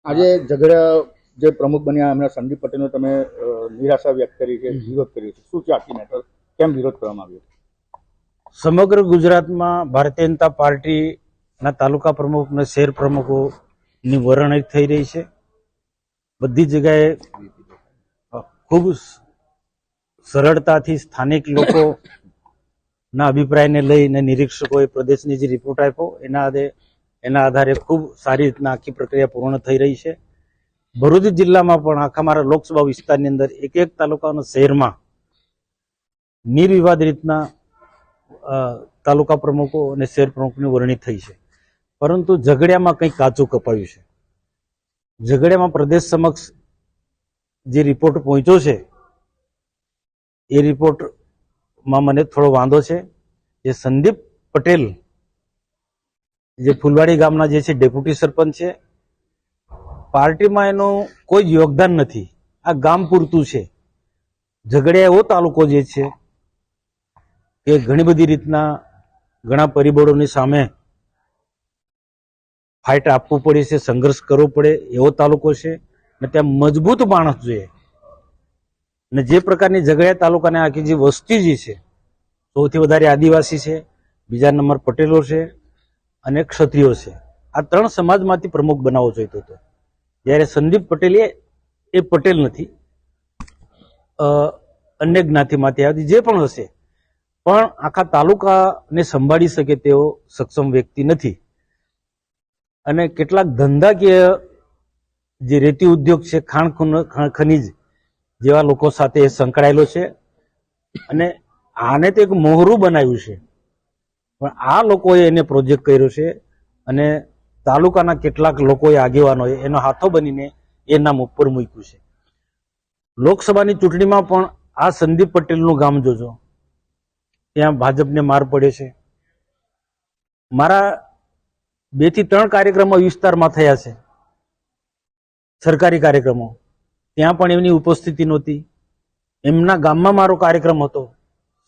આજે ઝઘડા જે પ્રમુખ બન્યા એમના સંદીપ પટેલનો તમે નિરાશા વ્યક્ત કરી છે, વિરોધ કર્યો છે, શું છે આખી મેટર? કેમ વિરોધ કરવામાં આવ્યો? સમગ્ર ગુજરાતમાં ભારતીય જનતા પાર્ટીના તાલુકા પ્રમુખ અને શહેર પ્રમુખોની વરણી થઈ રહી છે. બધી જગ્યાએ ખૂબ સરળતાથી સ્થાનિક લોકોના અભિપ્રાયને લઈને નિરીક્ષકોએ પ્રદેશની જે રિપોર્ટ આપ્યો એના આધારે ખૂબ સારી રીતના આખી પ્રક્રિયા પૂર્ણ થઈ રહી છે. ભરૂચ જિલ્લામાં પણ આખા મારા લોકસભા વિસ્તારની અંદર એક તાલુકાના શહેરમાં નિર્વિવાદ રીતના તાલુકા પ્રમુખો અને શહેર પ્રમુખની વરણી થઈ છે. પરંતુ ઝઘડિયામાં કંઈક કાચું કપાયું છે. ઝઘડિયામાં પ્રદેશ સમક્ષ જે રિપોર્ટ પહોંચ્યો છે એ રિપોર્ટમાં મને થોડો વાંધો છે. જે સંદીપ પટેલ જે ફુલવાડી ગામના જે છે ડેપ્યુટી સરપંચ છે, પાર્ટીમાં એનું કોઈ યોગદાન નથી. આ ગામ પૂરતું છે. ઝઘડિયા એવો તાલુકો જે છે કે ઘણી બધી રીતના ઘણા પરિબળોની સામે ફાઇટ આપવું પડે છે, સંઘર્ષ કરવો પડે એવો તાલુકો છે. અને ત્યાં મજબૂત માણસ જોઈએ. અને જે પ્રકારની ઝઘડિયા તાલુકાની આખી જે વસ્તી જે છે, સૌથી વધારે આદિવાસી છે, બીજા નંબર પટેલો છે અને ક્ષત્રિયો છે. આ ત્રણ સમાજમાંથી પ્રમુખ બનાવવો જોઈતો હતો. જ્યારે સંદીપ પટેલ એ પટેલ નથી, અન્ય જ્ઞાતિમાંથી આવતી જે પણ હશે, પણ આખા તાલુકાને સંભાળી શકે તેવો સક્ષમ વ્યક્તિ નથી. અને કેટલાક ધંધાકીય જે રેતી ઉદ્યોગ છે, ખાણ ખનીજ જેવા લોકો સાથે સંકળાયેલો છે. અને આને તો એક મોહરું બનાવ્યું છે, પણ આ લોકોએ એને પ્રોજેક્ટ કર્યો છે. અને તાલુકાના કેટલાક લોકોએ આગેવાનોએ એનો હાથો બનીને એ નામ ઉપર મૂક્યું છે. લોકસભાની ચૂંટણીમાં પણ આ સંદીપ પટેલનું ગામ જોજો, ત્યાં ભાજપને માર પડે છે. મારા 2 થી 3 કાર્યક્રમો વિસ્તારમાં થયા છે, સરકારી કાર્યક્રમો, ત્યાં પણ એમની ઉપસ્થિતિ નહોતી. એમના ગામમાં મારો કાર્યક્રમ હતો,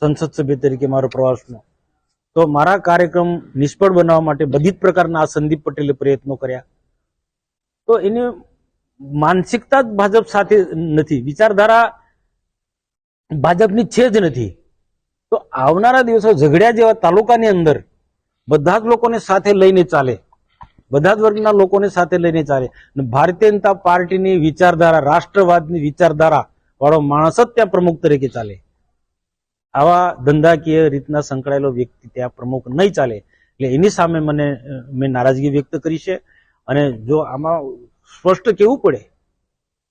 સંસદ સભ્ય તરીકે મારો પ્રવાસનો, તો મારા કાર્યક્રમ નિષ્ફળ બનાવવા માટે બધી જ પ્રકારના આ સંદીપ પટેલે પ્રયત્નો કર્યા. તો એની માનસિકતા જ ભાજપ સાથે નથી, વિચારધારા ભાજપની છે જ નથી. તો આવનારા દિવસો ઝઘડિયા જેવા તાલુકાની અંદર બધા જ લોકોને સાથે લઈને ચાલે, બધા જ વર્ગના લોકોને સાથે લઈને ચાલે. ભારતીય જનતા પાર્ટીની વિચારધારા, રાષ્ટ્રવાદની વિચારધારા વાળો માણસ જ ત્યાં પ્રમુખ તરીકે ચાલે. આવા ધંધાકીય રીતના સંકળાયેલો વ્યક્તિ ત્યાં પ્રમુખ નહીં ચાલે. એટલે એની સામે મેં નારાજગી વ્યક્ત કરી છે. અને જો આમાં સ્પષ્ટ કહેવું પડે,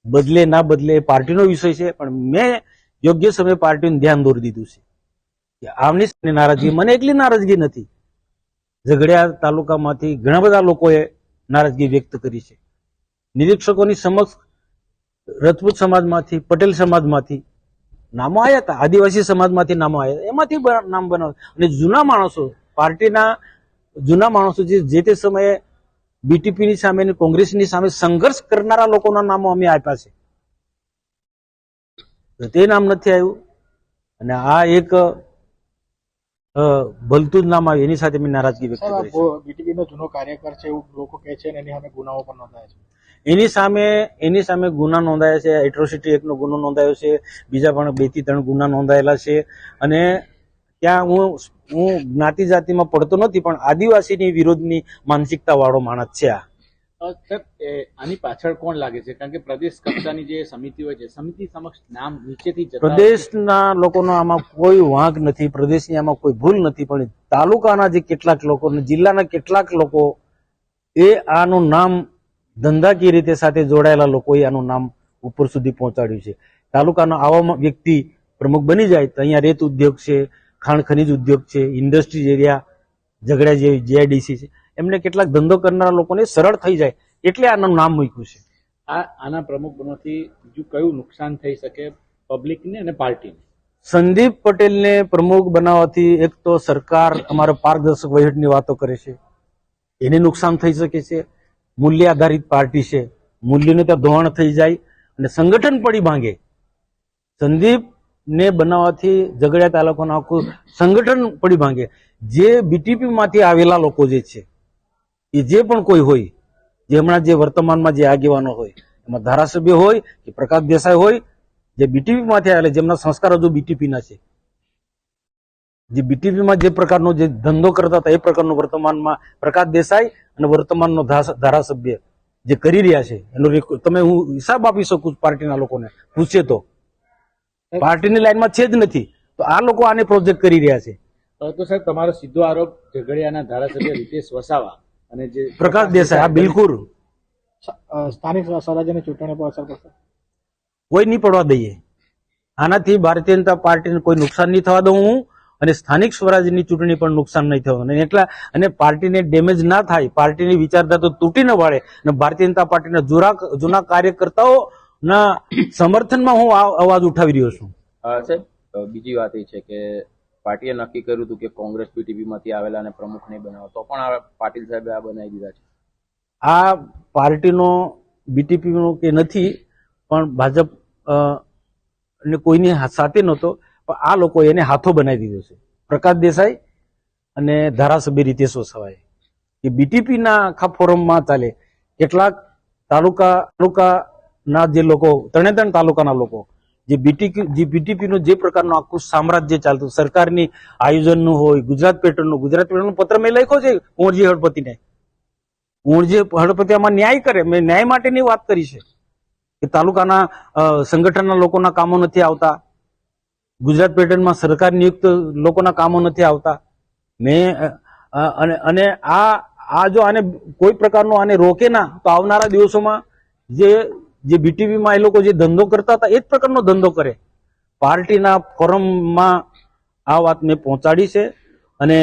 બદલે ના બદલે એ પાર્ટીનો વિષય છે, પણ મેં યોગ્ય સમયે પાર્ટીનું ધ્યાન દોરી દીધું છે કે આમની નારાજગી મને એકલી નારાજગી નથી. ઝઘડિયા તાલુકામાંથી ઘણા બધા લોકોએ નારાજગી વ્યક્ત કરી છે. નિરીક્ષકોની સમક્ષ રજપૂત સમાજમાંથી, પટેલ સમાજમાંથી નામો આવ્યા હતા, આદિવાસી સમાજમાંથી નામો આવ્યા, એમાંથી નામ બનાવ. અને જૂના માણસો, પાર્ટીના જૂના માણસો જે તે સમયે બીટીપીની સામે અને કોંગ્રેસની સામે સંઘર્ષ કરનારા લોકોના નામો અમે આપ્યા છે, તે નામ નથી આવ્યું. અને આ એક ભલતું જ નામ આવ્યું, એની સાથે મેં નારાજગી વ્યક્ત કરી છે. બીટીપીનો જૂનો કાર્યકર છે એવું લોકો કહે છે, અને એની સામે ગુનાઓ પણ નોંધાયા છે. એની સામે ગુના નોંધાયા છે. એટ્રોસિટી એક્ટનો ગુનો નોંધાયો છે, બીજા પણ 2 થી 3 ગુના નોંધાયેલા છે. અને ત્યાં હું જ્ઞાતિ જાતિમાં પડતો નથી, પણ આદિવાસીની વિરોધની માનસિકતા વાળો માણસ છે. આની પાછળ કોણ લાગે છે? કારણ કે પ્રદેશ કક્ષાની જે સમિતિ હોય છે, સમિતિ સમક્ષ નામ નીચેથી પ્રદેશના લોકોનો આમાં કોઈ વાંક નથી, પ્રદેશની આમાં કોઈ ભૂલ નથી. પણ તાલુકાના જે કેટલાક લોકો, જિલ્લાના કેટલાક લોકો એ આનું નામ ધંધાકીય રીતે સાથે જોડાયેલા લોકોએ આનું નામ ઉપર સુધી પહોંચાડ્યું છે. તાલુકાનો આવો વ્યક્તિ પ્રમુખ બની જાય તો અહીંયા રેત ઉદ્યોગ છે, ખાણ ખનીજ ઉદ્યોગ છે, ઇન્ડસ્ટ્રીઝ એરિયા, ઝઘડિયા જેવી જીઆઈડીસી છે, એમને કેટલાક ધંધો કરનારા લોકોને સરળ થઈ જાય એટલે આનું નામ મૂક્યું છે. આના પ્રમુખ બનવાથી બીજું કયું નુકસાન થઈ શકે પબ્લિકને અને પાર્ટીને? સંદીપ પટેલને પ્રમુખ બનાવવાથી એક તો સરકાર અમારો પારદર્શક વહીવટની વાતો કરે છે, એને નુકસાન થઈ શકે છે. મૂલ્ય આધારિત પાર્ટી છે, મૂલ્યનું ત્યાં ધોવાણ થઈ જાય અને સંગઠન પડી ભાંગે. સંદીપને બનાવવાથી ઝઘડિયા તાલુકાનું આખું સંગઠન પડી ભાંગે. જે બીટીપી માંથી આવેલા લોકો જે છે, એ જે પણ કોઈ હોય જે હમણાં જે વર્તમાનમાં જે આગેવાનો હોય એમાં ધારાસભ્ય હોય કે પ્રકાશ દેસાઈ હોય, જે બીટીપી માંથી આવેલા જેમના સંસ્કાર હજુ બીટીપી ના છે, જે બીટીપીમાં જે પ્રકારનો જે ધંધો કરતા હતા એ પ્રકારનો વર્તમાનમાં પ્રકાશ દેસાઈ અને વર્તમાનનો ધારાસભ્ય જે કરી રહ્યા છે એનો તમે હું હિસાબ આપી શકું છું. પાર્ટીના લોકોને પૂછે તો પાર્ટીની લાઈનમાં છે જ નથી, તો આ લોકો આને પ્રોજેક્ટ કરી રહ્યા છે. તો સાહેબ તમારો સીધો આરોપ ઝઘડિયાના ધારાસભ્ય રીતેશ વસાવા અને જે પ્રકાશ દેસાઈ આ બિલકુલ સ્થાનિક સ્વરાજ્યની ચૂંટણી પર અસર પડશે? કોઈ નહીં પડવા દઈએ. આનાથી ભારતીય જનતા પાર્ટીને કોઈ નુકસાન નહીં થવા દઉં હું, અને સ્થાનિક સ્વરાજ્યની ચૂંટણી પણ નુકસાન નહીં થવાનું. અને એટલા અને પાર્ટીને ડેમેજ ના થાય, પાર્ટીની વિચારધારા તો તૂટી ન વાળે, અને ભારતીય જનતા પાર્ટીના જૂના કાર્યકર્તાઓના સમર્થનમાં હું અવાજ ઉઠાવી રહ્યો છું. સાહેબ, બીજી વાત એ છે કે પાર્ટીએ નક્કી કર્યું હતું કે કોંગ્રેસ બીટીપી માંથી આવેલા અને પ્રમુખ નહીં બનાવો, તો પણ આ પાટીલ સાહેબે આ બનાવી દીધા છે. આ પાર્ટીનો બીટીપી કે નથી, પણ ભાજપ ને કોઈની સાથે નહોતો, પણ આ લોકો એને હાથો બનાવી દીધો છે. પ્રકાશ દેસાઈ અને ધારાસભ્ય રીતેશ વસાવાએ કે બીટીપી ના આખા ફોરમમાં ચાલે. કેટલાક તાલુકાના જે લોકો, 3 તાલુકાના લોકો જે બીટીપી નું જે પ્રકારનું આખું સામ્રાજ્ય ચાલતું, સરકારની આયોજનનું હોય, ગુજરાત પેટર્નનું પત્ર મેં લખ્યો છે કુંવરજી હળપતિને. કુંવરજી હળપતિ આમાં ન્યાય કરે, મેં ન્યાય માટેની વાત કરી છે કે તાલુકાના સંગઠનના લોકોના કામો નથી આવતા, ગુજરાત પેટર્નમાં સરકાર નિયુક્ત લોકોના કામો નથી આવતા. અને આ જો આને કોઈ પ્રકારનો આને રોકે ના, તો આવનારા દિવસોમાં જે બીટીપીમાં એ લોકો જે ધંધો કરતા હતા એ જ પ્રકારનો ધંધો કરે. પાર્ટીના ફોરમમાં આ વાત મેં પહોંચાડી છે, અને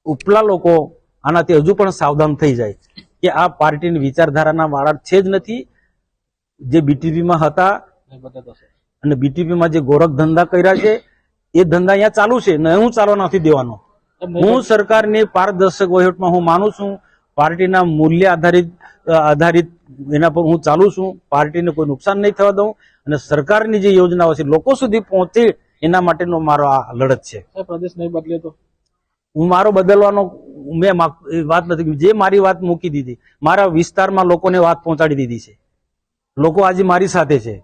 ઉપલા લોકો આનાથી હજુ પણ સાવધાન થઈ જાય કે આ પાર્ટીની વિચારધારાના વાળા છે જ નથી. જે બીટીપીમાં હતા અને બીટીપીમાં જે ગોરખ ધંધા કર્યા છે એ ધંધા અહીંયા ચાલુ છે ને હું ચાલવા નથી દેવાનો. હું સરકારની પારદર્શક વહીવટમાં હું માનું છું. પાર્ટીના મૂલ્ય આધારિત એના પર હું ચાલુ છું. પાર્ટીને કોઈ નુકસાન નહીં થવા દઉં, અને સરકારની જે યોજનાઓ છે લોકો સુધી પહોંચે એના માટેનો મારો આ લડત છે. પ્રદેશ નહીં બદલે તો હું મારો બદલવાનો મેં વાત નથી, જે મારી વાત મૂકી દીધી, મારા વિસ્તારમાં લોકોને વાત પહોંચાડી દીધી છે. લોકો આજે મારી સાથે છે.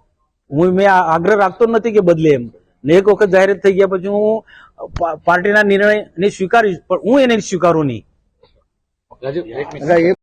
મેં આગ્રહ રાખતો નથી કે બદલે એમ, ને એક વખત જાહેરાત થઈ ગયા પછી હું પાર્ટીના નિર્ણયને સ્વીકારીશ, પણ હું એને સ્વીકારું નહીં. રાજુ, એક મિનિટ.